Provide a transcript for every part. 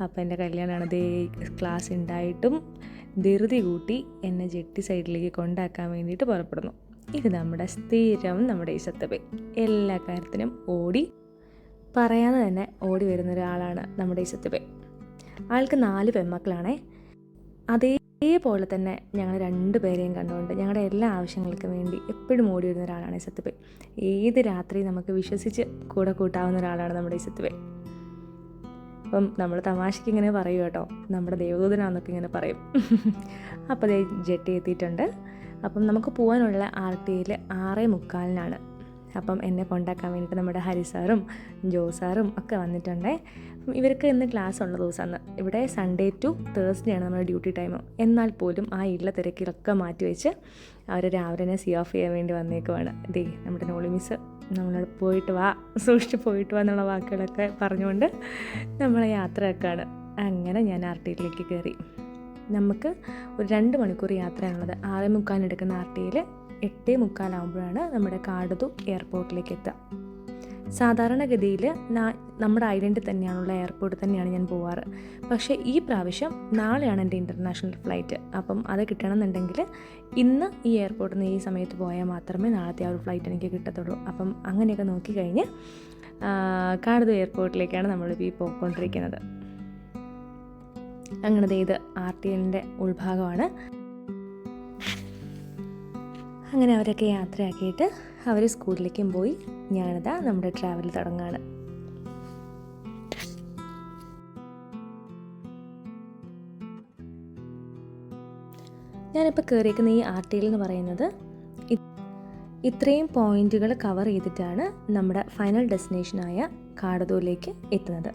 അപ്പോൾ എൻ്റെ കല്യാണമാണ് ദേ ക്ലാസ് ഉണ്ടായിട്ടും ധൃതി കൂട്ടി എന്നെ ജെട്ടി സൈഡിലേക്ക് കൊണ്ടാക്കാൻ വേണ്ടിയിട്ട് പുറപ്പെടുന്നു. ഇത് നമ്മുടെ സ്ഥിരം നമ്മുടെ ഈസത്തബേ എല്ലാ കാര്യത്തിനും ഓടി പറയാതെ തന്നെ ഓടി വരുന്ന ഒരാളാണ് നമ്മുടെ ഈസത്തബേ. ആൾക്ക് 4 പെൺമക്കളാണേ. അതേപോലെ തന്നെ ഞങ്ങൾ 2 പേരെയും കണ്ടുകൊണ്ട് ഞങ്ങളുടെ എല്ലാ ആവശ്യങ്ങൾക്കും വേണ്ടി എപ്പോഴും ഓടി വരുന്ന ഒരാളാണ് ഈസത്തബേ. ഏത് രാത്രി നമുക്ക് വിശ്വസിച്ച് കൂടെ കൂട്ടാവുന്ന ഒരാളാണ് നമ്മുടെ ഈസത്തബേ. അപ്പം നമ്മൾ തമാശയ്ക്ക് ഇങ്ങനെ പറയും കേട്ടോ, നമ്മുടെ ദേവദൂതനാന്നൊക്കെ ഇങ്ങനെ പറയും. അപ്പോൾ അതേ ജെട്ടി എത്തിയിട്ടുണ്ട്. അപ്പം നമുക്ക് പോകാനുള്ള RTയിൽ 6:45. അപ്പം എന്നെ കൊണ്ടാക്കാൻ വേണ്ടിയിട്ട് നമ്മുടെ ഹരി സാറും ജോ സാറും ഒക്കെ വന്നിട്ടുണ്ടേ. ഇവർക്ക് ഇന്ന് ക്ലാസ് ഉള്ള ദിവസമാണ്. ഇവിടെ സൺഡേ ടു തേഴ്സ്ഡേ ആണ് നമ്മുടെ ഡ്യൂട്ടി ടൈം. എന്നാൽ പോലും ആ ഇള്ള തിരക്കിലൊക്കെ മാറ്റി വെച്ച് അവർ രാവിലെ തന്നെ സി ഓഫ് ചെയ്യാൻ വേണ്ടി വന്നേക്കുവാണ്. ഇതേ നമ്മുടെ നോളി മിസ് നമ്മളോട് പോയിട്ട് വാ, സൂക്ഷിച്ച് പോയിട്ട് വാ എന്നുള്ള വാക്കുകളൊക്കെ പറഞ്ഞുകൊണ്ട് നമ്മളെ യാത്രയൊക്കെയാണ്. അങ്ങനെ ഞാൻ RTയിലേക്ക് കയറി. നമുക്ക് ഒരു 2 മണിക്കൂർ യാത്രയാണുള്ളത്. 6:45 എടുക്കുന്ന RTയിൽ 8:45 ആകുമ്പോഴാണ് നമ്മുടെ കാടതു എയർപോർട്ടിലേക്ക് എത്തുക. സാധാരണഗതിയിൽ നമ്മുടെ ഐലൻഡിൽ തന്നെയാണുള്ള എയർപോർട്ടിൽ തന്നെയാണ് ഞാൻ പോവാറ്. പക്ഷേ ഈ പ്രാവശ്യം നാളെയാണ് എൻ്റെ ഇൻ്റർനാഷണൽ ഫ്ലൈറ്റ്. അപ്പം അത് കിട്ടണമെന്നുണ്ടെങ്കിൽ ഇന്ന് ഈ എയർപോർട്ടിൽ നിന്ന് ഈ സമയത്ത് പോയാൽ മാത്രമേ നാളത്തെ ആ ഒരു ഫ്ലൈറ്റ് എനിക്ക് കിട്ടത്തുള്ളൂ. അപ്പം അങ്ങനെയൊക്കെ നോക്കിക്കഴിഞ്ഞ് കാടതു എയർപോർട്ടിലേക്കാണ് നമ്മളിപ്പോൾ ഈ പോയിക്കൊണ്ടിരിക്കുന്നത്. അങ്ങനത്തെ ഇത് RTLൻ്റെ ഉൾഭാഗമാണ്. അങ്ങനെ അവരൊക്കെ യാത്രയാക്കിയിട്ട് അവർ സ്കൂളിലേക്കും പോയി. ഞാനിതാ നമ്മുടെ ട്രാവൽ തുടങ്ങുകയാണ്. ഞാനിപ്പോൾ കയറിയിരിക്കുന്ന ഈ RTL എന്ന് പറയുന്നത് ഇത്രയും പോയിന്റുകൾ കവർ ചെയ്തിട്ടാണ് നമ്മുടെ ഫൈനൽ ഡെസ്റ്റിനേഷനായ കാടതുവിലേക്ക് എത്തുന്നത്.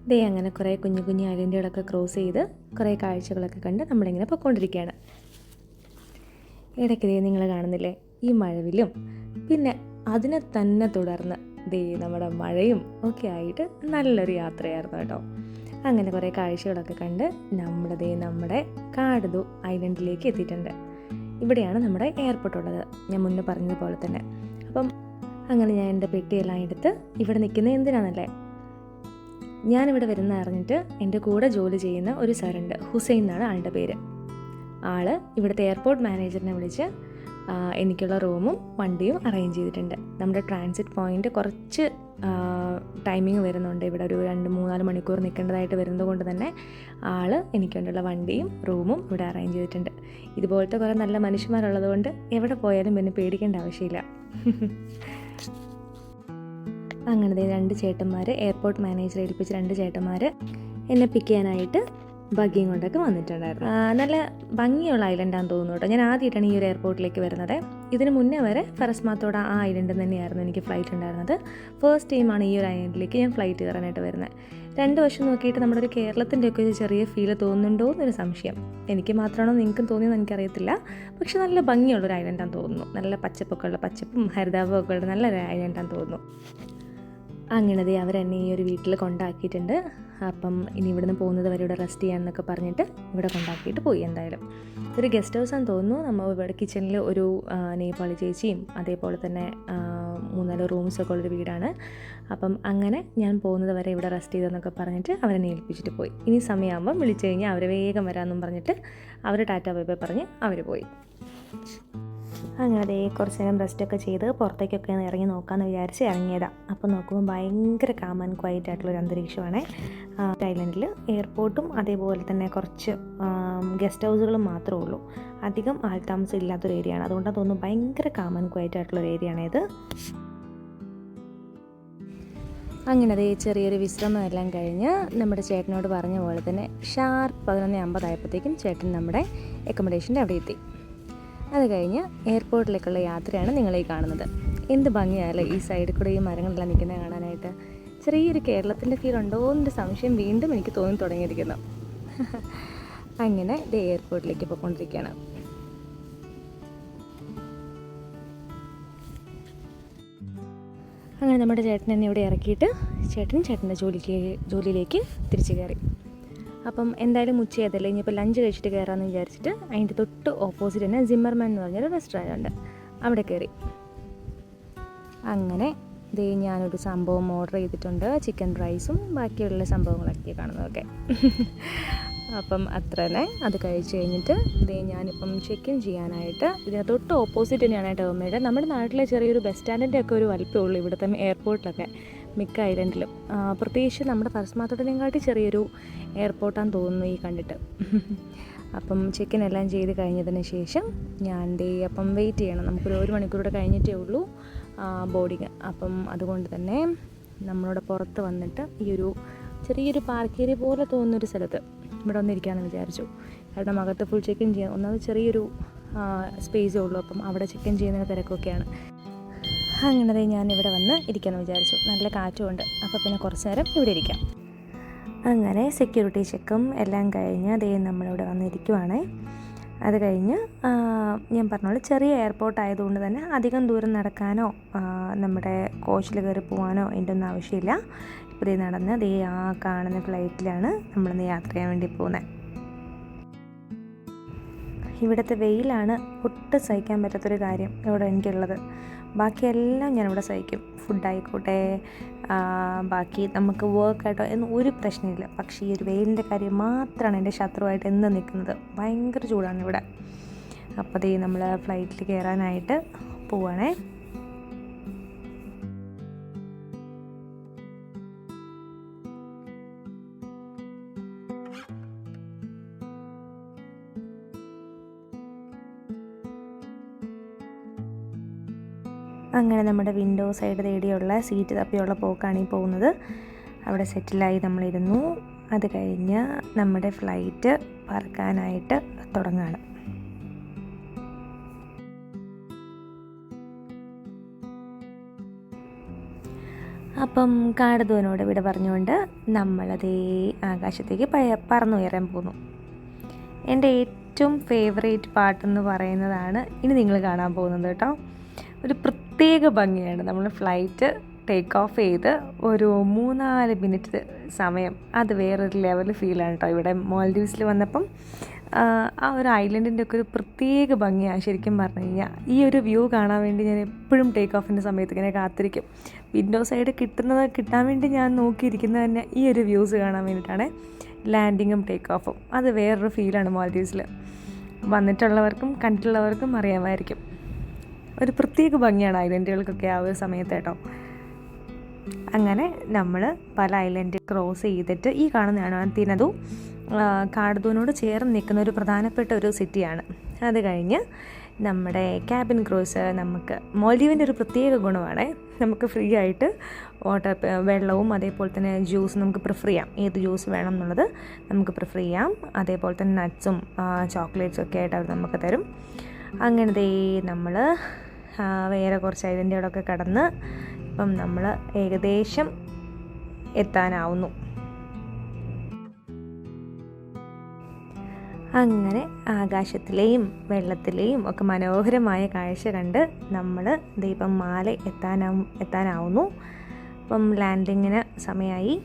ദേ അങ്ങനെ കുറേ കുഞ്ഞു കുഞ്ഞു ഐലൻഡുകളൊക്കെ ക്രോസ് ചെയ്ത് കുറേ കാഴ്ചകളൊക്കെ കണ്ട് നമ്മളിങ്ങനെ പൊയ്ക്കൊണ്ടിരിക്കുകയാണ്. ഇടയ്ക്ക് ദേ നിങ്ങൾ കാണുന്നില്ലേ ഈ മഴവിലും പിന്നെ അതിനെ തന്നെ തുടർന്ന് ദേ നമ്മുടെ മഴയും ഒക്കെ ആയിട്ട് നല്ലൊരു യാത്രയായിരുന്നു കേട്ടോ. അങ്ങനെ കുറേ കാഴ്ചകളൊക്കെ കണ്ട് നമ്മുടെ കാടതു ഐലൻഡിലേക്ക് എത്തിയിട്ടുണ്ട്. ഇവിടെയാണ് നമ്മുടെ എയർപോർട്ട് ഉള്ളത്, ഞാൻ മുന്നേ പറഞ്ഞതുപോലെ തന്നെ. അപ്പം അങ്ങനെ ഞാൻ എൻ്റെ പെട്ടിയെല്ലാം എടുത്ത് ഇവിടെ നിൽക്കുന്നത് എന്തിനാണെന്നല്ലേ, ഞാനിവിടെ വരുന്ന അറിഞ്ഞിട്ട് എൻ്റെ കൂടെ ജോലി ചെയ്യുന്ന ഒരു സാറുണ്ട്, ഹുസൈൻ എന്നാണ് ആളുടെ പേര്. ആള് ഇവിടുത്തെ എയർപോർട്ട് മാനേജറിനെ വിളിച്ച് എനിക്കുള്ള റൂമും വണ്ടിയും അറേഞ്ച് ചെയ്തിട്ടുണ്ട്. നമ്മുടെ ട്രാൻസിറ്റ് പോയിൻ്റ് കുറച്ച് ടൈമിങ് വരുന്നുണ്ട്. ഇവിടെ ഒരു 2-3-4 മണിക്കൂർ നിൽക്കേണ്ടതായിട്ട് വരുന്നത് കൊണ്ട് തന്നെ ആൾ എനിക്ക് വേണ്ടിയുള്ള വണ്ടിയും റൂമും ഇവിടെ അറേഞ്ച് ചെയ്തിട്ടുണ്ട്. ഇതുപോലത്തെ കുറേ നല്ല മനുഷ്യന്മാരുള്ളത് കൊണ്ട് എവിടെ പോയാലും പിന്നെ പേടിക്കേണ്ട ആവശ്യമില്ല. അങ്ങനത്തെ 2 ചേട്ടന്മാർ, എയർപോർട്ട് മാനേജറെ ഏൽപ്പിച്ച 2 ചേട്ടന്മാർ എന്നെ പിക്ക് ചെയ്യാനായിട്ട് ബഗ്ഗിയും കൊണ്ടൊക്കെ വന്നിട്ടുണ്ടായിരുന്നു. നല്ല ഭംഗിയുള്ള ഐലൻഡാന്ന് തോന്നുന്നു കേട്ടോ. ഞാൻ ആദ്യമായിട്ടാണ് ഈ ഒരു എയർപോർട്ടിലേക്ക് വരുന്നത്. ഇതിന് മുന്നേ വരെ ഫറസ്മാത്തോട് ആ ഐലൻഡിൽ തന്നെയായിരുന്നു എനിക്ക് ഫ്ലൈറ്റ് ഉണ്ടായിരുന്നത്. ഫസ്റ്റ് ടൈമാണ് ഈ ഒരു ഐലൻഡിലേക്ക് ഞാൻ ഫ്ലൈറ്റ് കയറാനായിട്ട് വരുന്നത്. 2 വർഷം നോക്കിയിട്ട് നമ്മുടെ ഒരു കേരളത്തിൻ്റെയൊക്കെ ഒരു ചെറിയ ഫീൽ തോന്നുന്നുണ്ടോ എന്നൊരു സംശയം. എനിക്ക് മാത്രമാണോ നിങ്ങൾക്കും തോന്നിയെന്ന് എനിക്കറിയത്തില്ല. പക്ഷെ നല്ല ഭംഗിയുള്ളൊരു ഐലൻഡാന്ന് തോന്നുന്നു. നല്ല പച്ചപ്പും ഹരിതാപവും ഒക്കെ ഉള്ള നല്ലൊരു ഐലൻഡാന്ന് തോന്നുന്നു. അങ്ങനത്തെ അവരെന്നെ ഈ ഒരു വീട്ടിൽ കൊണ്ടാക്കിയിട്ടുണ്ട്. അപ്പം ഇനി ഇവിടുന്ന് പോകുന്നത് വരെ ഇവിടെ റെസ്റ്റ് ചെയ്യാമെന്നൊക്കെ പറഞ്ഞിട്ട് ഇവിടെ കൊണ്ടാക്കിയിട്ട് പോയി. എന്തായാലും ഒരു ഗസ്റ്റ് ഹൗസാന്ന് തോന്നുന്നു. നമ്മൾ ഇവിടെ കിച്ചണിൽ ഒരു നേപ്പാളി ചേച്ചിയും അതേപോലെ തന്നെ 3-4 റൂംസൊക്കെ ഉള്ളൊരു വീടാണ്. അപ്പം അങ്ങനെ ഞാൻ പോകുന്നത് വരെ ഇവിടെ റെസ്റ്റ് ചെയ്തെന്നൊക്കെ പറഞ്ഞിട്ട് അവരെന്നെ ഏൽപ്പിച്ചിട്ട് പോയി. ഇനി സമയമാകുമ്പം വിളിച്ചു കഴിഞ്ഞാൽ അവർ വേഗം വരാമെന്നും പറഞ്ഞിട്ട് അവർ ടാറ്റ ബൈ ബൈ പറഞ്ഞ് അവർ പോയി. അങ്ങനെ കുറച്ച് നേരം റെസ്റ്റൊക്കെ ചെയ്ത് പുറത്തേക്കൊക്കെ ഇറങ്ങി നോക്കാമെന്ന് വിചാരിച്ച് ഇറങ്ങിയതാണ്. അപ്പോൾ നോക്കുമ്പോൾ ഭയങ്കര കാം ആൻഡ് ക്വയറ്റ് ആയിട്ടുള്ളൊരു അന്തരീക്ഷമാണ് ഐലൻഡിൽ. എയർപോർട്ടും അതേപോലെ തന്നെ കുറച്ച് ഗസ്റ്റ് ഹൗസുകളും മാത്രമേ ഉള്ളൂ. അധികം ആൾതാമസം ഇല്ലാത്തൊരു ഏരിയയാണ്. അതുകൊണ്ടാണ് തോന്നുന്നു ഭയങ്കര കാം ആൻഡ് ക്വയറ്റ് ആയിട്ടുള്ളൊരു ഏരിയയാണിത്. അങ്ങനെ അതേ ചെറിയൊരു വിശ്രമം എല്ലാം കഴിഞ്ഞ് നമ്മുടെ ചേട്ടനോട് പറഞ്ഞ പോലെ തന്നെ ഷാർപ്പ് 11:50 ആയപ്പോഴത്തേക്കും ചേട്ടൻ നമ്മുടെ അക്കോമഡേഷൻ്റെ അവിടെ എത്തി. അത് കഴിഞ്ഞ് എയർപോർട്ടിലേക്കുള്ള യാത്രയാണ് നിങ്ങളീ കാണുന്നത്. എന്ത് ഭംഗിയായല്ലേ ഈ സൈഡിൽ കൂടെ ഈ മരങ്ങളെല്ലാം നിൽക്കുന്നത് കാണാനായിട്ട്. ചെറിയൊരു കേരളത്തിൻ്റെ ഫീൽ ഉണ്ടോ എന്നൊരു സംശയം വീണ്ടും എനിക്ക് തോന്നി തുടങ്ങിയിരിക്കുന്നു. അങ്ങനെ ഇത് എയർപോർട്ടിലേക്ക് പോയിക്കൊണ്ടിരിക്കുകയാണ്. അങ്ങനെ നമ്മുടെ ചേട്ടൻ എന്നെ ഇവിടെ ഇറക്കിയിട്ട് ചേട്ടൻ്റെ ജോലിയിലേക്ക് തിരിച്ചു കയറി. അപ്പം എന്തായാലും ഉച്ചയായതല്ലേ, ഇനിയിപ്പോൾ ലഞ്ച് കഴിച്ചിട്ട് കയറാമെന്ന് വിചാരിച്ചിട്ട് അതിൻ്റെ തൊട്ട് ഓപ്പോസിറ്റ് തന്നെ സിമ്മർമാൻ എന്ന് പറഞ്ഞൊരു റെസ്റ്റോറൻറ്റ് ഉണ്ട്, അവിടെ കയറി. അങ്ങനെ ദേ ഞാനൊരു സംഭവം ഓർഡർ ചെയ്തിട്ടുണ്ട്, ചിക്കൻ റൈസും ബാക്കിയുള്ള സംഭവങ്ങളൊക്കെ കാണുന്നതൊക്കെ. അപ്പം അത്ര തന്നെ. അത് കഴിച്ച് കഴിഞ്ഞിട്ട് ദേ ഞാനിപ്പം ചെക്ക് ഇൻ ചെയ്യാനായിട്ട് ഇതിന് തൊട്ട് ഓപ്പോസിറ്റ് തന്നെയാണ് ടെർമിനൽ. നമ്മുടെ നാട്ടിലെ ചെറിയൊരു ബസ് സ്റ്റാൻഡിൻ്റെ ഒക്കെ ഒരു വലിപ്പമേ ഉള്ളൂ ഇവിടുത്തെ എയർപോർട്ടിലൊക്കെ, മിക്ക ഐലൻഡിലും. പ്രത്യേകിച്ച് നമ്മുടെ പരസ്മാത്തോട്ടിനെക്കാട്ടി ചെറിയൊരു എയർപോർട്ടാന്ന് തോന്നുന്നു ഈ കണ്ടിട്ട്. അപ്പം ചെക്ക് ഇൻ എല്ലാം ചെയ്ത് കഴിഞ്ഞതിന് ശേഷം ഞാൻ അപ്പം വെയിറ്റ് ചെയ്യണം. നമുക്കൊരു 1 മണിക്കൂറൂടെ കഴിഞ്ഞിട്ടേ ഉള്ളൂ ബോർഡിങ്. അപ്പം അതുകൊണ്ട് തന്നെ നമ്മളിവിടെ പുറത്ത് വന്നിട്ട് ഈ ഒരു ചെറിയൊരു പാർക്ക് ഏരിയ പോലെ തോന്നുന്നൊരു സ്ഥലത്ത് ഇവിടെ വന്നിരിക്കാമെന്ന് വിചാരിച്ചു. കാരണം അകത്ത് ഫുൾ ചെക്ക് ഇൻ ചെയ്യാൻ ഒന്നാമത് ചെറിയൊരു സ്പേസേ ഉള്ളൂ. അപ്പം അവിടെ ചെക്ക് ഇൻ ചെയ്യുന്നതിന് തിരക്കൊക്കെയാണ്. അങ്ങനെ ഞാൻ ഇവിടെ വന്ന് ഇരിക്കാമെന്ന് വിചാരിച്ചു. നല്ല കാറ്റുമുണ്ട്. അപ്പോൾ പിന്നെ കുറച്ച് നേരം ഇവിടെ ഇരിക്കാം. അങ്ങനെ സെക്യൂരിറ്റി ചെക്കും എല്ലാം കഴിഞ്ഞ് ദേ നമ്മളിവിടെ വന്നിരിക്കുവാണ്. അത് കഴിഞ്ഞ് ഞാൻ പറഞ്ഞോളൂ, ചെറിയ എയർപോർട്ട് ആയതുകൊണ്ട് തന്നെ അധികം ദൂരം നടക്കാനോ നമ്മുടെ കോച്ചിൽ കയറി പോകാനോ എൻ്റെ ഒന്നും ആവശ്യമില്ല. ഇപ്പോൾ ദേ നടന്ന് ദേ ആ കാണുന്ന ഫ്ലൈറ്റിലാണ് നമ്മളിന്ന് യാത്ര ചെയ്യാൻ വേണ്ടി പോകുന്നത്. ഇവിടുത്തെ വെയിലാണ് ഒട്ടും സഹിക്കാൻ പറ്റാത്തൊരു കാര്യം ഇവിടെ എനിക്കുള്ളത്. ബാക്കിയെല്ലാം ഞാനിവിടെ സഹിക്കും. ഫുഡായിക്കോട്ടെ, ബാക്കി നമുക്ക് വർക്കായിട്ടോ എന്നും ഒരു പ്രശ്നമില്ല. പക്ഷേ ഈ ഒരു വെയിലിൻ്റെ കാര്യം മാത്രമാണ് എൻ്റെ ശത്രുവായിട്ട് എന്നും നിൽക്കുന്നത്. ഭയങ്കര ചൂടാണ് ഇവിടെ. അപ്പോൾ ദേ നമ്മൾ ഫ്ലൈറ്റിൽ കയറാനായിട്ട് പോവുകയാണേ. അങ്ങനെ നമ്മുടെ വിൻഡോ സൈഡ് തേടിയുള്ള സീറ്റ് തപ്പിയുള്ള പോക്കാണ് ഈ പോകുന്നത്. അവിടെ സെറ്റിലായി നമ്മളിരുന്നു. അത് കഴിഞ്ഞ് നമ്മുടെ ഫ്ലൈറ്റ് പറക്കാനായിട്ട് തുടങ്ങുകയാണ്. അപ്പം കാടതൂനോട് വിട പറഞ്ഞുകൊണ്ട് നമ്മളതേ ആകാശത്തേക്ക് പറന്നുയരാൻ പോന്നു. എൻ്റെ ഏറ്റവും ഫേവറേറ്റ് പാട്ടെന്ന് പറയുന്നതാണ് ഇനി നിങ്ങൾ കാണാൻ പോകുന്നത് കേട്ടോ. ഒരു പ്രത്യേക ഭംഗിയാണ്. നമ്മൾ ഫ്ലൈറ്റ് ടേക്ക് ഓഫ് ചെയ്ത് ഒരു 3-4 മിനിറ്റ് സമയം, അത് വേറൊരു ലെവൽ ഫീലാണ് കേട്ടോ. ഇവിടെ മാൽഡീവ്സിൽ വന്നപ്പം ആ ഒരു ഐലൻഡിൻ്റെ ഒക്കെ ഒരു പ്രത്യേക ഭംഗിയാണ് ശരിക്കും പറഞ്ഞു കഴിഞ്ഞാൽ. ഈ ഒരു വ്യൂ കാണാൻ വേണ്ടി ഞാൻ എപ്പോഴും ടേക്ക് ഓഫിൻ്റെ സമയത്ത് ഇങ്ങനെ കാത്തിരിക്കും. വിൻഡോ സൈഡ് കിട്ടാൻ വേണ്ടി ഞാൻ നോക്കിയിരിക്കുന്നത് തന്നെ ഈ ഒരു വ്യൂസ് കാണാൻ വേണ്ടിയിട്ടാണ്. ലാൻഡിങ്ങും ടേക്ക് ഓഫും അത് വേറൊരു ഫീലാണ് മാൽഡീവ്സിൽ. വന്നിട്ടുള്ളവർക്കും കണ്ടിട്ടുള്ളവർക്കും അറിയാമായിരിക്കും. ഒരു പ്രത്യേക ഭംഗിയാണ് ഐലൻഡുകൾക്കൊക്കെ ആ ഒരു സമയത്ത് കേട്ടോ. അങ്ങനെ നമ്മൾ പല ഐലൻഡ് ക്രോസ് ചെയ്തിട്ട് ഈ കാണുന്നതാണ് തിനതു. കാടതൂനോട് ചേർന്ന് നിൽക്കുന്ന ഒരു പ്രധാനപ്പെട്ട ഒരു സിറ്റിയാണ്. അത് കഴിഞ്ഞ് നമ്മുടെ ക്യാബിൻ ക്രൂസ്, നമുക്ക് മാൽഡീവിൻ്റെ ഒരു പ്രത്യേക ഗുണമാണ്, നമുക്ക് ഫ്രീ ആയിട്ട് വെള്ളവും അതേപോലെ തന്നെ ജ്യൂസ് നമുക്ക് പ്രിഫർ ചെയ്യാം. ഏത് ജ്യൂസ് വേണം എന്നുള്ളത് നമുക്ക് പ്രിഫർ ചെയ്യാം. അതേപോലെ തന്നെ നട്ട്സും ചോക്ലേറ്റ്സും ഒക്കെ ആയിട്ട് അവർ നമുക്ക് തരും. അങ്ങനെ ദേ നമ്മൾ വേറെ കുറച്ച് ഐലൻഡുകളൊക്കെ കടന്ന് ഇപ്പം നമ്മൾ ഏകദേശം എത്താനാവുന്നു. അങ്ങനെ ആകാശത്തിലെയും വെള്ളത്തിലെയും ഒക്കെ മനോഹരമായ കാഴ്ച കണ്ട് നമ്മൾ ദീപം മാലെ എത്താനാവുന്നു. അപ്പം ലാൻഡിങ്ങിന് സമയമായി.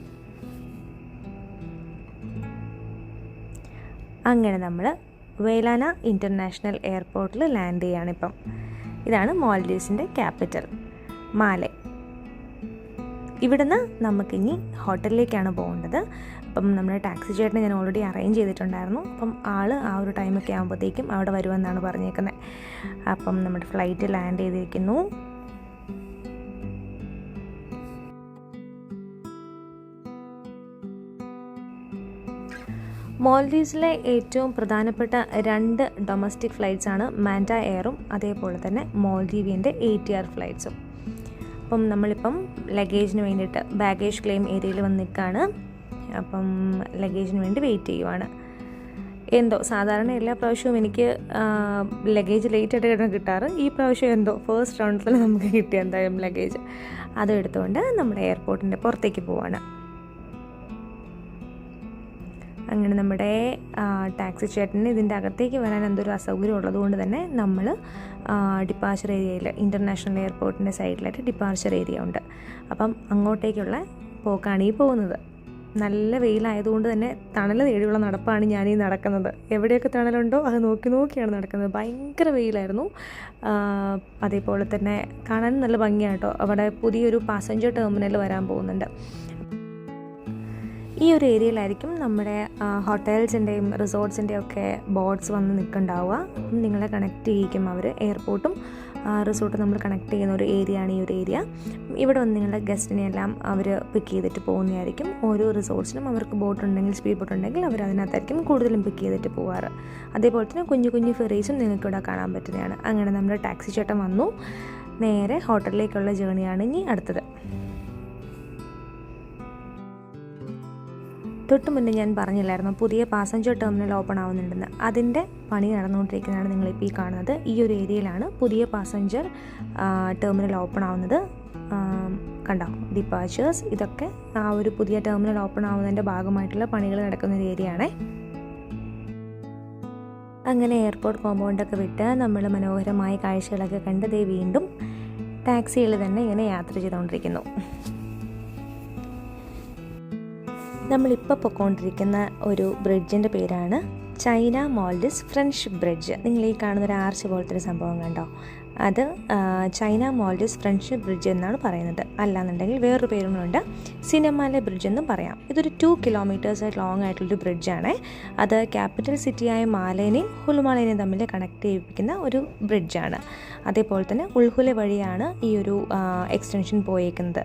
അങ്ങനെ നമ്മൾ വേലാന ഇൻ്റർനാഷണൽ എയർപോർട്ടിൽ ലാൻഡ് ചെയ്യുകയാണിപ്പം. ഇതാണ് മാൽഡീവ്സിൻ്റെ ക്യാപിറ്റൽ മാലെ. ഇവിടുന്ന് നമുക്കിനി ഹോട്ടലിലേക്കാണ് പോകേണ്ടത്. അപ്പം നമ്മുടെ ടാക്സി ചേട്ടനെ ഞാൻ ഓൾറെഡി അറേഞ്ച് ചെയ്തിട്ടുണ്ടായിരുന്നു. അപ്പം ആൾ ആ ഒരു ടൈമൊക്കെ ആകുമ്പോഴത്തേക്കും അവിടെ വരുമെന്നാണ് പറഞ്ഞേക്കുന്നത്. അപ്പം നമ്മുടെ ഫ്ലൈറ്റ് ലാൻഡ് ചെയ്തിരിക്കുന്നു. മാൽഡീവ്സിലെ ഏറ്റവും പ്രധാനപ്പെട്ട 2 ഡൊമസ്റ്റിക് ഫ്ലൈറ്റ്സാണ് മാൻഡ എയറും അതേപോലെ തന്നെ മാൽഡീവിയൻ്റെ ATR ഫ്ലൈറ്റ്സും. അപ്പം നമ്മളിപ്പം ലഗേജിന് വേണ്ടിയിട്ട് ബാഗേജ് ക്ലെയിം ഏരിയയിൽ വന്ന് നിൽക്കുകയാണ്. അപ്പം ലഗേജിന് വേണ്ടി വെയിറ്റ് ചെയ്യുവാണ്. എന്തോ സാധാരണ എല്ലാ പ്രാവശ്യവും എനിക്ക് ലഗേജ് ലേറ്റായിട്ടാണ് കിട്ടാറ്. ഈ പ്രാവശ്യം എന്തോ ഫസ്റ്റ് റൗണ്ടിൽ നമുക്ക് കിട്ടിയ എന്തായാലും ലഗേജ് അത് എടുത്തുകൊണ്ട് നമ്മൾ എയർപോർട്ടിൻ്റെ പുറത്തേക്ക് പോവാണ്. അങ്ങനെ നമ്മുടെ ടാക്സി ചേട്ടന് ഇതിൻ്റെ അകത്തേക്ക് വരാൻ എന്തൊരു അസൗകര്യം ഉള്ളതുകൊണ്ട് തന്നെ നമ്മൾ ഡിപ്പാർച്ചർ ഏരിയയിൽ ഇൻ്റർനാഷണൽ എയർപോർട്ടിൻ്റെ സൈഡിലായിട്ട് ഡിപ്പാർച്ചർ ഏരിയ ഉണ്ട്. അപ്പം അങ്ങോട്ടേക്കുള്ള പോക്കാണ് ഈ പോകുന്നത്. നല്ല വെയിലായതുകൊണ്ട് തന്നെ തണൽ തേടിയുള്ള നടപ്പാണ് ഞാനീ നടക്കുന്നത്. എവിടെയൊക്കെ തണലുണ്ടോ അത് നോക്കി നോക്കിയാണ് നടക്കുന്നത്. ഭയങ്കര വെയിലായിരുന്നു. അതേപോലെ തന്നെ കാണാൻ നല്ല ഭംഗിയാണ് കേട്ടോ. അവിടെ പുതിയൊരു പാസഞ്ചർ ടെർമിനൽ വരാൻ പോകുന്നുണ്ട്. ഈ ഒരു ഏരിയയിലായിരിക്കും നമ്മുടെ ഹോട്ടൽസിൻ്റെയും റിസോർട്ട്സിൻ്റെയും ഒക്കെ ബോർഡ്സ് വന്ന് നിൽക്കുന്നുണ്ടാവുക. അപ്പം നിങ്ങളെ കണക്ട് ചെയ്യിക്കും അവർ. എയർപോർട്ടും റിസോർട്ടും നമ്മൾ കണക്ട് ചെയ്യുന്ന ഒരു ഏരിയ ആണ് ഈ ഒരു ഏരിയ. ഇവിടെ വന്ന് നിങ്ങളുടെ ഗസ്റ്റിനെ എല്ലാം അവർ പിക്ക് ചെയ്തിട്ട് പോകുന്നതായിരിക്കും. ഓരോ റിസോർട്ട്സിനും അവർക്ക് ബോട്ട് ഉണ്ടെങ്കിൽ, സ്പീഡ് ബോട്ട് ഉണ്ടെങ്കിൽ അവർ അതിനകത്തായിരിക്കും കൂടുതലും പിക്ക് ചെയ്തിട്ട് പോകാറ്. അതേപോലെ തന്നെ കുഞ്ഞു കുഞ്ഞു ഫെറീസും നിങ്ങൾക്ക് ഇവിടെ കാണാൻ പറ്റുന്നതാണ്. അങ്ങനെ നമ്മുടെ ടാക്സി ചേട്ടൻ വന്നു. നേരെ ഹോട്ടലിലേക്കുള്ള ജേണിയാണ് ഇനി അടുത്തത്. തൊട്ട് മുന്നേ ഞാൻ പറഞ്ഞില്ലായിരുന്നു പുതിയ പാസഞ്ചർ ടെർമിനൽ ഓപ്പൺ ആവുന്നുണ്ടെന്ന്. അതിൻ്റെ പണി നടന്നുകൊണ്ടിരിക്കുന്നതാണ് നിങ്ങളിപ്പോൾ ഈ കാണുന്നത്. ഈ ഒരു ഏരിയയിലാണ് പുതിയ പാസഞ്ചർ ടെർമിനൽ ഓപ്പൺ ആവുന്നത്. കണ്ടോ, ഡിപ്പാച്ചേഴ്സ് ഇതൊക്കെ ആ ഒരു പുതിയ ടെർമിനൽ ഓപ്പൺ ആവുന്നതിൻ്റെ ഭാഗമായിട്ടുള്ള പണികൾ നടക്കുന്ന ഒരു ഏരിയ ആണേ. അങ്ങനെ എയർപോർട്ട് കോമ്പൗണ്ടൊക്കെ വിട്ട് നമ്മൾ മനോഹരമായ കാഴ്ചകളൊക്കെ കണ്ട് വീണ്ടും ടാക്സിയിൽ തന്നെ ഇങ്ങനെ യാത്ര ചെയ്തുകൊണ്ടിരിക്കുന്നു. നമ്മളിപ്പോൾ പൊയ്ക്കൊണ്ടിരിക്കുന്ന ഒരു ബ്രിഡ്ജിൻ്റെ പേരാണ് ചൈന മോൾഡിസ് ഫ്രഞ്ച് ബ്രിഡ്ജ്. നിങ്ങൾ ഈ കാണുന്ന ഒരു ആർച്ച് പോലത്തെ ഒരു സംഭവം കണ്ടോ, അത് ചൈന മോൾഡിസ് ഫ്രഞ്ച് ബ്രിഡ്ജ് എന്നാണ് പറയുന്നത്. അല്ലാന്നുണ്ടെങ്കിൽ വേറൊരു പേരുകളുണ്ട്, സിനമാലെ ബ്രിഡ്ജ് എന്നും പറയാം. ഇതൊരു 2 കിലോമീറ്റേഴ്സ് ലോങ് ആയിട്ടുള്ളൊരു ബ്രിഡ്ജാണ്. അത് ക്യാപിറ്റൽ സിറ്റിയായ മാലേനെയും ഹുലുമാലേനെയും തമ്മിൽ കണക്ട് ചെയ്യിപ്പിക്കുന്ന ഒരു ബ്രിഡ്ജാണ്. അതേപോലെ തന്നെ ഉൾഹുല വഴിയാണ് ഈ ഒരു എക്സ്റ്റൻഷൻ പോയേക്കുന്നത്.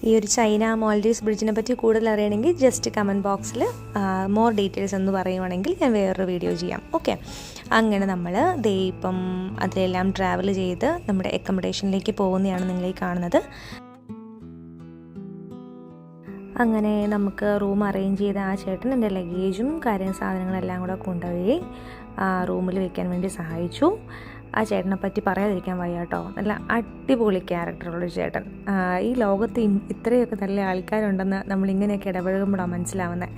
ഈ ഒരു ചൈന മോൾഡീവ്സ് ബ്രിഡ്ജിനെ പറ്റി കൂടുതൽ അറിയണമെങ്കിൽ ജസ്റ്റ് കമൻറ്റ് ബോക്സിൽ മോർ ഡീറ്റെയിൽസ് എന്ന് പറയുവാണെങ്കിൽ ഞാൻ വേറൊരു വീഡിയോ ചെയ്യാം. ഓക്കെ, അങ്ങനെ നമ്മൾ ഇപ്പം അതിലെല്ലാം ട്രാവൽ ചെയ്ത് നമ്മുടെ അക്കോമഡേഷനിലേക്ക് പോകുന്നതാണ് നിങ്ങൾ ഈ കാണുന്നത്. അങ്ങനെ നമുക്ക് റൂം അറേഞ്ച് ചെയ്ത ആ ചേട്ടൻ എൻ്റെ ലഗേജും സാധനങ്ങളെല്ലാം കൂടെ കൊണ്ടുപോയി റൂമിൽ വെക്കാൻ വേണ്ടി സഹായിച്ചു. ആ ചേട്ടനെ പറ്റി പറയാതിരിക്കാൻ വയ്യ കേട്ടോ. നല്ല അടിപൊളി ക്യാരക്ടറുള്ളൊരു ചേട്ടൻ. ഈ ലോകത്ത് ഇത്രയൊക്കെ നല്ല ആൾക്കാരുണ്ടെന്ന് നമ്മളിങ്ങനെയൊക്കെ ഇടപഴകുമ്പോഴാണ് മനസ്സിലാവുന്നത്.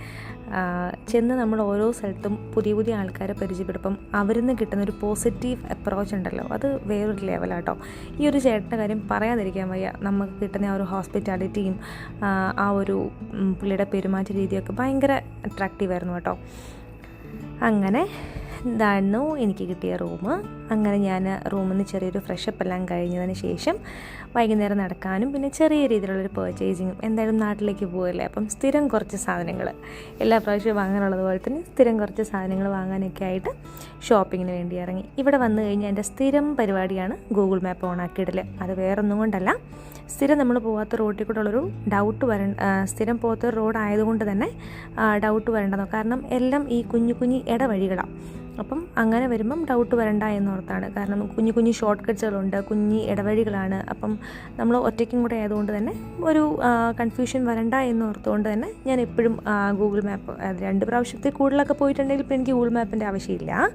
ചെന്ന് നമ്മൾ ഓരോ സ്ഥലത്തും പുതിയ പുതിയ ആൾക്കാരെ പരിചയപ്പെടുമ്പം അവരിൽ നിന്ന് കിട്ടുന്നൊരു പോസിറ്റീവ് അപ്രോച്ച് ഉണ്ടല്ലോ, അത് വേറൊരു ലെവലാട്ടോ. ഈ ഒരു ചേട്ടൻ്റെ കാര്യം പറയാതിരിക്കാൻ വയ്യ. നമുക്ക് കിട്ടുന്ന ആ ഒരു ഹോസ്പിറ്റാലിറ്റിയും ആ ഒരു പുള്ളിയുടെ പെരുമാറ്റ രീതിയൊക്കെ ഭയങ്കര അട്രാക്റ്റീവായിരുന്നു കേട്ടോ. അങ്ങനെ ഇതായിരുന്നു എനിക്ക് കിട്ടിയ റൂം. അങ്ങനെ ഞാൻ റൂമിൽ നിന്ന് ചെറിയൊരു ഫ്രഷപ്പ് എല്ലാം കഴിഞ്ഞതിന് ശേഷം വൈകുന്നേരം നടക്കാനും പിന്നെ ചെറിയ രീതിയിലുള്ളൊരു പർച്ചേസിങ്ങും, എന്തായാലും നാട്ടിലേക്ക് പോകല്ലേ, അപ്പം സ്ഥിരം കുറച്ച് സാധനങ്ങൾ എല്ലാ പ്രാവശ്യവും വാങ്ങാനുള്ളതുപോലെ തന്നെ സ്ഥിരം കുറച്ച് സാധനങ്ങൾ വാങ്ങാനൊക്കെ ആയിട്ട് ഷോപ്പിങ്ങിന് വേണ്ടി ഇറങ്ങി. ഇവിടെ വന്നു കഴിഞ്ഞാൽ എൻ്റെ സ്ഥിരം പരിപാടിയാണ് ഗൂഗിൾ മാപ്പ് ഓണാക്കിയിടൽ. അത് വേറൊന്നും കൊണ്ടല്ല, സ്ഥിരം നമ്മൾ പോകാത്ത റോഡിൽ കൂടെ ഉള്ളൊരു ഡൗട്ട് സ്ഥിരം പോകാത്ത റോഡ് ആയതുകൊണ്ട് തന്നെ ഡൗട്ട് വരേണ്ടതോ, കാരണം എല്ലാം ഈ കുഞ്ഞു കുഞ്ഞു ഇടവഴികളാണ്. അപ്പം അങ്ങനെ വരുമ്പം ഡൗട്ട് വരണ്ട എന്നോർത്താണ്. കാരണം കുഞ്ഞു കുഞ്ഞു ഷോർട്ട് കട്ട്സുകളുണ്ട്, കുഞ്ഞി ഇടവഴികളാണ്. അപ്പം നമ്മൾ ഒറ്റയ്ക്കും കൂടെ ആയതുകൊണ്ട് തന്നെ ഒരു കൺഫ്യൂഷൻ വരണ്ട എന്നോർത്തുകൊണ്ട് തന്നെ ഞാൻ എപ്പോഴും ഗൂഗിൾ മാപ്പ് 2 പ്രാവശ്യത്തിൽ കൂടുതലൊക്കെ പോയിട്ടുണ്ടെങ്കിൽ ഇപ്പോൾ എനിക്ക് ഗൂഗിൾ മാപ്പിൻ്റെ ആവശ്യമില്ല.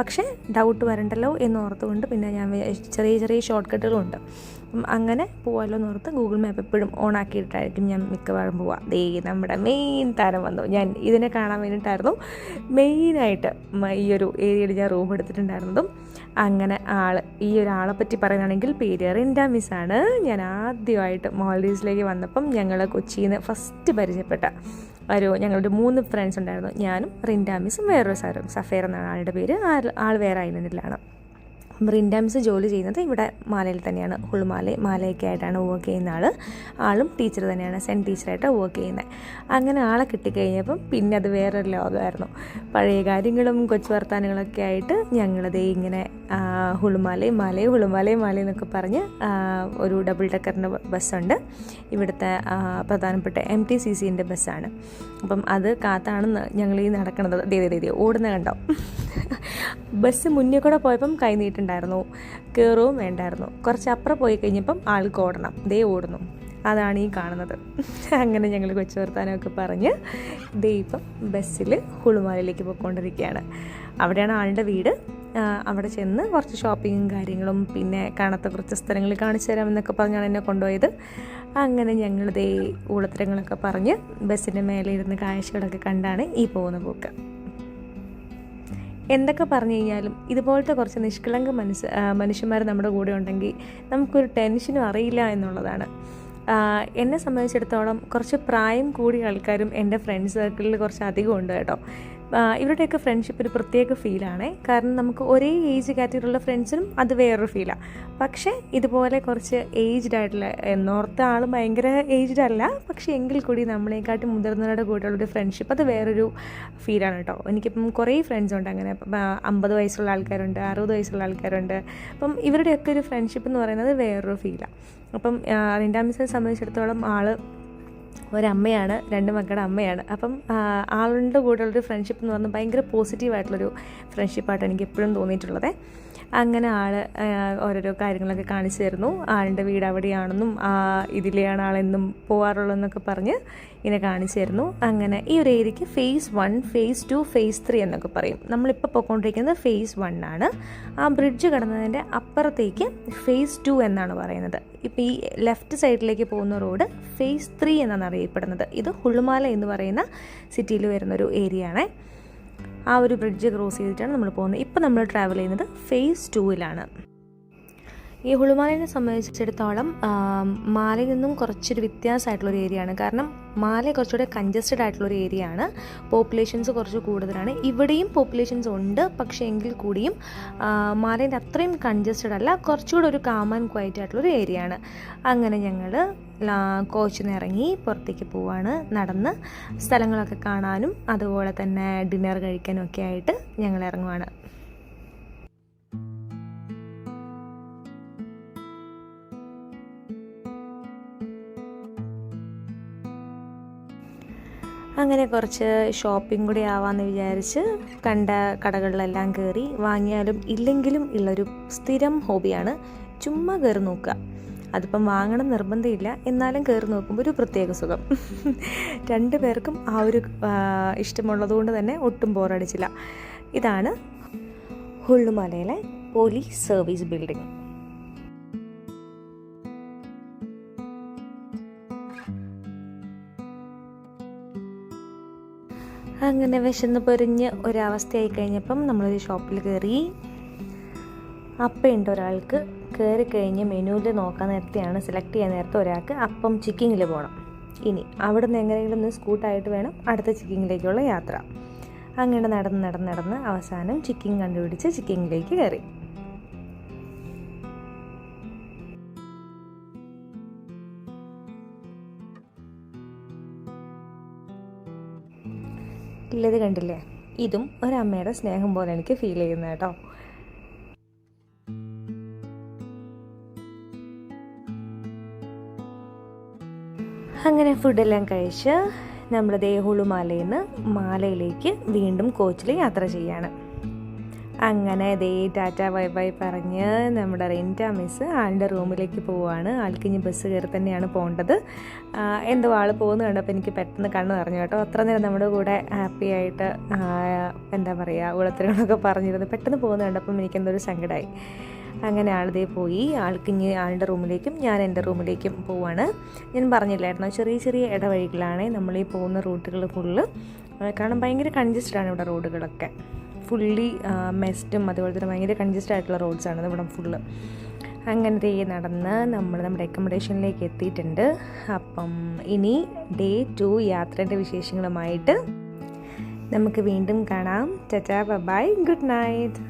പക്ഷേ ഡൗട്ട് വരണ്ടല്ലോ എന്നോർത്തുകൊണ്ട് പിന്നെ ഞാൻ ചെറിയ ചെറിയ ഷോർട്ട് കട്ടുകളുണ്ട്. അപ്പം അങ്ങനെ പോകാമല്ലോ എന്നോർത്ത് ഗൂഗിൾ മാപ്പ് എപ്പോഴും ഓൺ ആക്കിയിട്ടായിരിക്കും ഞാൻ മിക്കവാറും പോവുക. നമ്മുടെ മെയിൻ താരം വന്നു. ഞാൻ ഇതിനെ കാണാൻ വേണ്ടിയിട്ടായിരുന്നു മെയിനായിട്ട് ഈ ഒരു ഏരിയയിൽ ഞാൻ റൂം എടുത്തിട്ടുണ്ടായിരുന്നതും. അങ്ങനെ ഈ ഒരാളെ പറ്റി പറയുകയാണെങ്കിൽ പേര് റിൻഡ മിസ്സാണ്. ഞാൻ ആദ്യമായിട്ട് മാൽഡീവ്സിലേക്ക് വന്നപ്പം ഞങ്ങൾ കൊച്ചിയിൽ നിന്ന് ഫസ്റ്റ് പരിചയപ്പെട്ട ഞങ്ങളുടെ 3 ഫ്രണ്ട്സ് ഉണ്ടായിരുന്നു. ഞാനും റിൻഡ മിസ്സും വേറൊരു സാറും, സഫേർ എന്നാണ് ആളുടെ പേര്. ആൾ വേറെ ഐലൻഡിലാണ്. റിൻഡ മിസ് ജോലി ചെയ്യുന്നത് ഇവിടെ മാലയിൽ തന്നെയാണ്. മാലയൊക്കെ ആയിട്ടാണ് വർക്ക് ചെയ്യുന്ന ആളും ടീച്ചർ തന്നെയാണ്, സെൻറ്റ് ടീച്ചറായിട്ട് വർക്ക് ചെയ്യുന്നത്. അങ്ങനെ ആളെ കിട്ടിക്കഴിഞ്ഞപ്പം പിന്നെ അത് വേറൊരു ലോകമായിരുന്നു. പഴയ കാര്യങ്ങളും കൊച്ചു വർത്താനങ്ങളൊക്കെ ആയിട്ട് ഞങ്ങളതേ ഇങ്ങനെ ഹുളുമാല എന്നൊക്കെ പറഞ്ഞ് ഒരു ഡബിൾ ഡെക്കറിൻ്റെ ബസ്സുണ്ട്. ഇവിടുത്തെ പ്രധാനപ്പെട്ട MTCCൻ്റെ ബസ്സാണ്. അപ്പം അത് കാത്താണെന്ന് ഞങ്ങൾ ഈ നടക്കണത്. ഓടുന്ന കണ്ടോ, ബസ് മുന്നേ കൂടെ പോയപ്പം കൈ നീട്ടുണ്ടായിരുന്നു, കയറുകയും വേണ്ടായിരുന്നു. കുറച്ചപ്പുറം പോയി കഴിഞ്ഞപ്പം ആൾക്ക് ഓടണം, ഓടുന്നു. അതാണ് ഈ കാണുന്നത്. അങ്ങനെ ഞങ്ങൾ കൊച്ചു വർത്താനമൊക്കെ പറഞ്ഞ് ഇപ്പം ബസ്സിൽ ഹുളുമാലയിലേക്ക് പോയിക്കൊണ്ടിരിക്കുകയാണ്. അവിടെയാണ് ആളുടെ വീട്. അവിടെ ചെന്ന് കുറച്ച് ഷോപ്പിങ്ങും കാര്യങ്ങളും പിന്നെ കാണാത്ത കുറച്ച് സ്ഥലങ്ങൾ കാണിച്ചു തരാമെന്നൊക്കെ പറഞ്ഞാണ് എന്നെ കൊണ്ടുപോയത്. അങ്ങനെ ഞങ്ങൾ ഊളത്തരങ്ങളൊക്കെ പറഞ്ഞ് ബസ്സിൻ്റെ മേലെ ഇരുന്ന് കാഴ്ചകളൊക്കെ കണ്ടാണ് ഈ പോകുന്ന പോക്ക്. എന്തൊക്കെ പറഞ്ഞു കഴിഞ്ഞാലും ഇതുപോലത്തെ കുറച്ച് നിഷ്കളങ്ക മനുഷ്യന്മാർ നമ്മുടെ കൂടെ ഉണ്ടെങ്കിൽ നമുക്കൊരു ടെൻഷനും അറിയില്ല എന്നുള്ളതാണ്. എന്നെ സംബന്ധിച്ചിടത്തോളം കുറച്ച് പ്രായം കൂടിയ ആൾക്കാരും എൻ്റെ ഫ്രണ്ട് സർക്കിളിൽ കുറച്ച് അധികം ഉണ്ട് കേട്ടോ. ഇവരുടെയൊക്കെ ഫ്രണ്ട്ഷിപ്പ് ഒരു പ്രത്യേക ഫീലാണ്. കാരണം നമുക്ക് ഒരേ ഏജ് കാറ്റഗറിയിലുള്ള ഫ്രണ്ട്സിനും അത് വേറൊരു ഫീലാണ്. പക്ഷേ ഇതുപോലെ കുറച്ച് ഏജ്ഡ് ആയിട്ടുള്ള, എന്നോർത്ത ആൾ ഭയങ്കര ഏജ്ഡ് അല്ല, പക്ഷേ എങ്കിൽ കൂടി നമ്മളെക്കാട്ടും മുതിർന്നവരുടെ കൂടെയുള്ളൊരു ഫ്രണ്ട്ഷിപ്പ് അത് വേറൊരു ഫീലാണ് കേട്ടോ. എനിക്കിപ്പം കുറേ ഫ്രണ്ട്സ് ഉണ്ട് അങ്ങനെ. 50 വയസ്സുള്ള ആൾക്കാരുണ്ട്, 60 വയസ്സുള്ള ആൾക്കാരുണ്ട്. അപ്പം ഇവരുടെയൊക്കെ ഒരു ഫ്രണ്ട്ഷിപ്പ് എന്ന് പറയുന്നത് വേറൊരു ഫീലാണ്. അപ്പം റിൻഡ മിസ്സിനെ സംബന്ധിച്ചിടത്തോളം ആൾ ഒരമ്മയാണ്, 2 മക്കളുടെ അമ്മയാണ്. അപ്പം ആളുടെ കൂടെയുള്ളൊരു ഫ്രണ്ട്ഷിപ്പ് എന്ന് പറഞ്ഞാൽ ഭയങ്കര പോസിറ്റീവായിട്ടുള്ളൊരു ഫ്രണ്ട്ഷിപ്പായിട്ട് എനിക്ക് എപ്പോഴും തോന്നിയിട്ടുള്ളത്. അങ്ങനെ ഓരോരോ കാര്യങ്ങളൊക്കെ കാണിച്ചു തരുന്നു. ആളുടെ വീട് അവിടെയാണെന്നും ഇതിലെയാണ് ആളെന്നും പോകാറുള്ളതെന്നൊക്കെ പറഞ്ഞ് ഇങ്ങനെ കാണിച്ചു തരുന്നു. അങ്ങനെ ഈ ഒരു ഏരിയയ്ക്ക് phase 1, phase 2, phase 3 എന്നൊക്കെ പറയും. നമ്മളിപ്പോൾ പോയിക്കൊണ്ടിരിക്കുന്നത് phase 1 ആണ്. ആ ബ്രിഡ്ജ് കടന്നതിൻ്റെ അപ്പുറത്തേക്ക് phase 2 എന്നാണ് പറയുന്നത്. ഇപ്പോൾ ഈ ലെഫ്റ്റ് സൈഡിലേക്ക് പോകുന്ന റോഡ് phase 3 എന്നാണ് അറിയപ്പെടുന്നത്. ഇത് ഹുള്ളുമാല എന്ന് പറയുന്ന സിറ്റിയിൽ വരുന്നൊരു ഏരിയ ആണ്. ആ ഒരു ബ്രിഡ്ജ് ക്രോസ് ചെയ്തിട്ടാണ് നമ്മൾ പോകുന്നത്. ഇപ്പോൾ നമ്മൾ ട്രാവൽ ചെയ്യുന്നത് phase 2 ഈ ഹുളുമാലയെ സംബന്ധിച്ചിടത്തോളം മാലയിൽ നിന്നും കുറച്ചൊരു വ്യത്യാസമായിട്ടുള്ളൊരു ഏരിയ ആണ്. കാരണം മാല കുറച്ചുകൂടെ കൺജസ്റ്റഡ് ആയിട്ടുള്ളൊരു ഏരിയ ആണ്. പോപ്പുലേഷൻസ് കുറച്ച് കൂടുതലാണ്. ഇവിടെയും പോപ്പുലേഷൻസ് ഉണ്ട്, പക്ഷേ എങ്കിൽ കൂടിയും മാലേൻ്റെ അത്രയും കൺജസ്റ്റഡ് അല്ല, കുറച്ചുകൂടെ ഒരു കാം ആൻഡ് ക്വയറ്റ് ആയിട്ടുള്ളൊരു ഏരിയ ആണ്. അങ്ങനെ ഞങ്ങൾ കോച്ചിൽ നിന്ന് ഇറങ്ങി പുറത്തേക്ക് പോവാണ്. നടന്ന് സ്ഥലങ്ങളൊക്കെ കാണാനും അതുപോലെ തന്നെ ഡിന്നർ കഴിക്കാനും ഒക്കെ ആയിട്ട് ഞങ്ങൾ ഇറങ്ങുവാണ്. അങ്ങനെ കുറച്ച് ഷോപ്പിംഗ് കൂടി ആവാമെന്ന് വിചാരിച്ച് കണ്ട കടകളിലെല്ലാം കയറി. വാങ്ങിയാലും ഇല്ലെങ്കിലും ഉള്ളൊരു സ്ഥിരം ഹോബിയാണ് ചുമ്മാ കയറി നോക്കുക. അതിപ്പം വാങ്ങണം നിർബന്ധമില്ല, എന്നാലും കയറി നോക്കുമ്പോൾ ഒരു പ്രത്യേക സുഖം. 2 പേർക്കും ആ ഒരു ഇഷ്ടമുള്ളതുകൊണ്ട് തന്നെ ഒട്ടും ബോറടിച്ചില്ല. ഇതാണ് ഹുള്ളുമലയിലെ പോലീസ് സർവീസ് ബിൽഡിംഗ്. അങ്ങനെ വിശന്ന് പൊരിഞ്ഞ് ഒരവസ്ഥയായി കഴിഞ്ഞപ്പം നമ്മളൊരു ഷോപ്പിൽ കയറി. അപ്പമുണ്ട് ഒരാൾക്ക്. കയറി കഴിഞ്ഞ് മെനുവിൽ നോക്കാൻ നേരത്തെയാണ്, സെലക്ട് ചെയ്യാൻ നേരത്തെ ഒരാൾക്ക് അപ്പം ചിക്കിങ്ങിൽ പോകണം. ഇനി അവിടെ നിന്ന് എങ്ങനെയെങ്കിലും ഒന്ന് സ്കൂട്ടായിട്ട് വേണം അടുത്ത ചിക്കിങ്ങിലേക്കുള്ള യാത്ര. അങ്ങനെ നടന്ന് അവസാനം ചിക്കിങ് കണ്ടുപിടിച്ച് ചിക്കിങ്ങിലേക്ക് കയറി. ഇല്ലത് കണ്ടില്ലേ, ഇതും ഒരമ്മയുടെ സ്നേഹം പോലെ എനിക്ക് ഫീൽ ചെയ്യുന്നത് കേട്ടോ. അങ്ങനെ ഫുഡെല്ലാം കഴിച്ച് നമ്മൾ ഹുളുമാലയിൽ നിന്ന് മാലയിലേക്ക് വീണ്ടും കോച്ചിൽ യാത്ര ചെയ്യാണ്. അങ്ങനെ ടാറ്റ ബൈ ബൈ പറഞ്ഞ് നമ്മുടെ റിൻഡ മിസ് ആളുടെ റൂമിലേക്ക് പോവുകയാണ്. ആൾക്ക് ഇനി ബസ് കയറി തന്നെയാണ് പോകേണ്ടത്. എന്തോ ആൾ പോകുന്നത് കണ്ടപ്പോൾ എനിക്ക് പെട്ടെന്ന് കണ്ണ് നിറഞ്ഞു കേട്ടോ. അത്ര നേരം നമ്മുടെ കൂടെ ഹാപ്പി ആയിട്ട് എന്താ പറയുക ഉളത്തരങ്ങളൊക്കെ പറഞ്ഞിരുന്നു. പെട്ടെന്ന് പോകുന്നത് കണ്ടപ്പം എനിക്കെന്തോ ഒരു സങ്കടമായി. അങ്ങനെ ആളിതേ പോയി. ആൾക്ക് ഇനി ആളുടെ റൂമിലേക്കും ഞാൻ എൻ്റെ റൂമിലേക്കും പോവാണ്. ഞാൻ പറഞ്ഞില്ലായിരുന്നോ, ചെറിയ ചെറിയ ഇടവഴികളാണ് നമ്മൾ ഈ പോകുന്ന റൂട്ടുകൾ ഫുള്ള്. കാരണം ഭയങ്കര കൺജസ്റ്റഡാണ് ഇവിടെ റോഡുകളൊക്കെ. ഫുള്ളി മെസ്റ്റും അതുപോലെ തന്നെ ഭയങ്കര കൺജസ്റ്റഡ് ആയിട്ടുള്ള റോഡ്സാണ് ഇവിടെ ഫുള്ള്. അങ്ങനെ നടന്ന് നമ്മൾ നമ്മുടെ അക്കോമഡേഷനിലേക്ക് എത്തിയിട്ടുണ്ട്. അപ്പം ഇനി Day 2 യാത്രയുടെ വിശേഷങ്ങളുമായിട്ട് നമുക്ക് വീണ്ടും കാണാം. Tata bye, good night.